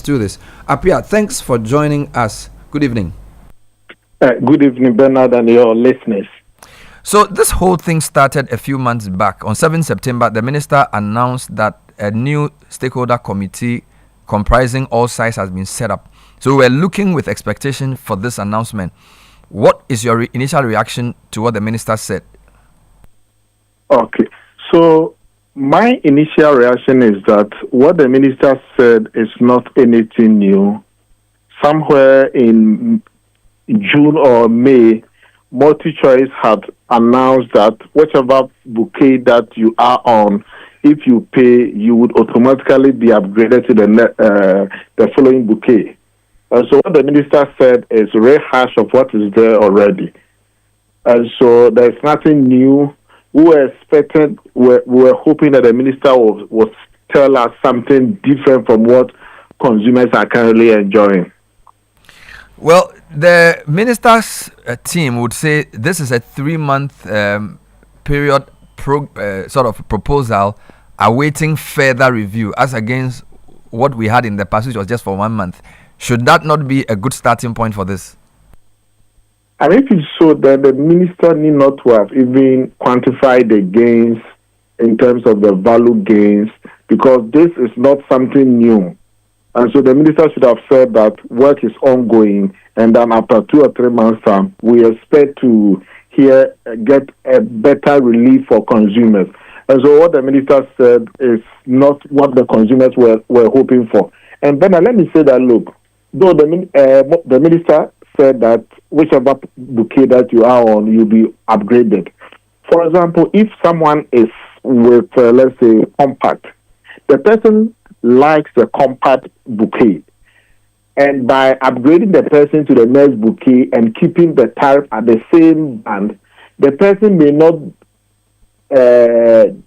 do this. Apia, thanks for joining us. Good evening. Good evening, Bernard, and your listeners. So this whole thing started a few months back. On 7 September, the minister announced that a new stakeholder committee comprising all sides has been set up. So we're looking with expectation for this announcement. What is your initial reaction to what the minister said? Okay, so my initial reaction is that what the minister said is not anything new. Somewhere in June or May, Multichoice had announced that whichever bouquet that you are on, if you pay, you would automatically be upgraded to the following bouquet. And so what the minister said is a rehash of what is there already. And so there's nothing new. We were hoping that the minister would tell us something different from what consumers are currently enjoying. Well, the minister's team would say this is a 3-month period sort of proposal awaiting further review as against what we had in the past, which was just for 1 month. Should that not be a good starting point for this? And if it's so, then the minister need not to have even quantified the gains in terms of the value gains, because this is not something new. And so the minister should have said that work is ongoing, and then after 2 or 3 months' time, we expect to get a better relief for consumers. And so what the minister said is not what the consumers were hoping for. And then let me say that, look, though the minister said that whichever bouquet that you are on, you'll be upgraded. For example, if someone is with, let's say, compact, the person likes the compact bouquet, and by upgrading the person to the next bouquet and keeping the tariff at the same band, the person may not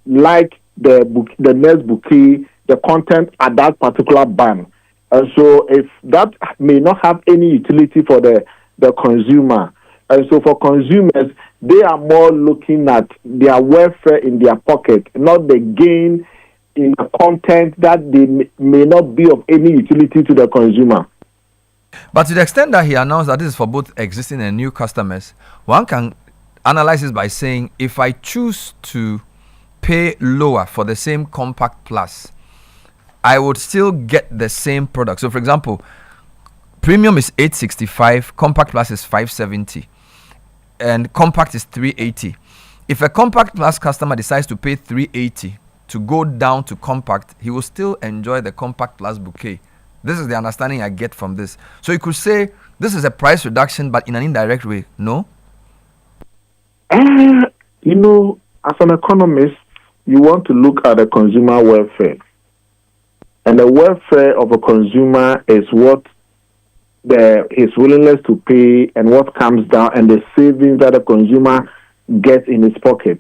like the next bouquet, the content at that particular band. And so if that may not have any utility for the consumer. And so for consumers, they are more looking at their welfare in their pocket, not the gain in the content that they may not be of any utility to the consumer. But to the extent that he announced that this is for both existing and new customers, one can analyze this by saying, if I choose to pay lower for the same Compact Plus, I would still get the same product. So for example, Premium is $865, Compact Plus is $570, and Compact is $380. If a Compact Plus customer decides to pay $380 to go down to Compact, he will still enjoy the Compact Plus bouquet. This is the understanding I get from this. So you could say this is a price reduction, but in an indirect way, no? You know, as an economist, you want to look at the consumer welfare. And the welfare of a consumer is what his willingness to pay and what comes down and the savings that the consumer gets in his pocket.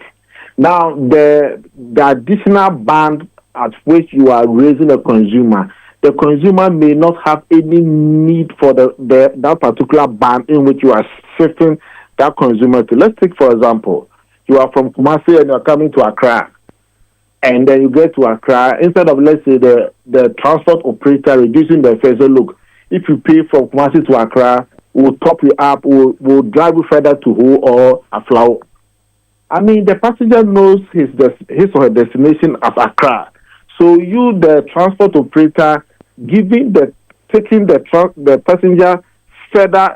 Now, the additional band at which you are raising a consumer, the consumer may not have any need for that particular band in which you are shifting that consumer to. Let's take, for example, you are from Kumasi and you are coming to Accra. And then you get to Accra, instead of, let's say, the transport operator reducing the fare, say, look, if you pay from Kumasi to Accra, we'll top you up, we'll drive you further to Ho or Aflao. I mean, the passenger knows his or her destination as Accra. So you, the transport operator, taking the passenger further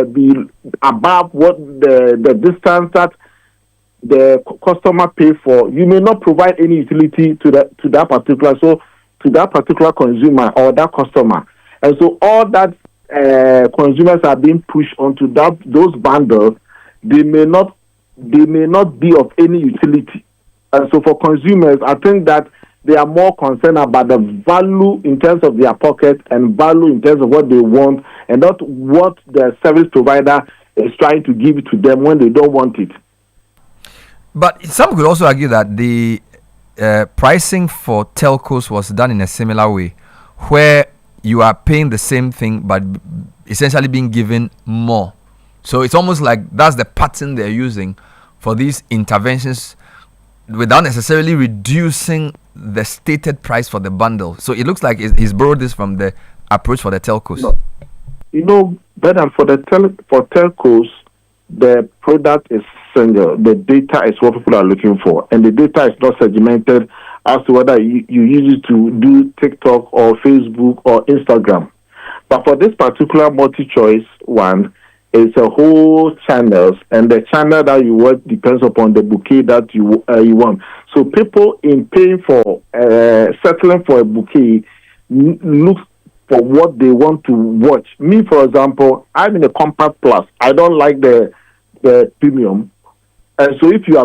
be above what the distance that the customer pay for, you may not provide any utility to that particular consumer or that customer. And so all that consumers are being pushed onto those bundles, they may not be of any utility. And so for consumers, I think that they are more concerned about the value in terms of their pocket and value in terms of what they want, and not what the service provider is trying to give to them when they don't want it. But some could also argue that the pricing for telcos was done in a similar way, where you are paying the same thing but essentially being given more. So it's almost like that's the pattern they're using for these interventions without necessarily reducing the stated price for the bundle. So it looks like he's borrowed this from the approach for the telcos. No. You know, better for for telcos, the product is single. The data is what people are looking for, and the data is not segmented as to whether you use it to do TikTok or Facebook or Instagram. But for this particular multi-choice one, it's a whole channels, and the channel that you watch depends upon the bouquet that you want. So people in paying for settling for a bouquet look for what they want to watch. Me, for example, I'm in a compact plus. I don't like the premium, and so if you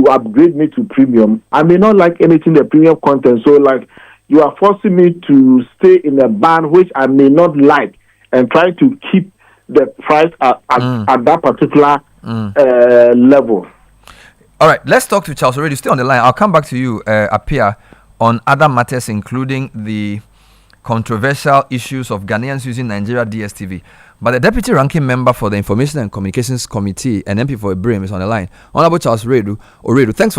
upgrade me to premium, I may not like anything the premium content. So like you are forcing me to stay in a band which I may not like, and try to keep the price at that particular level. All right, let's talk to Charles already. Stay on the line. I'll come back to you, Apia, on other matters, including the controversial issues of Ghanaians using Nigeria DSTV. But the Deputy Ranking Member for the Information and Communications Committee and MP for Ibrahim is on the line. Honorable Charles Oredu, thanks for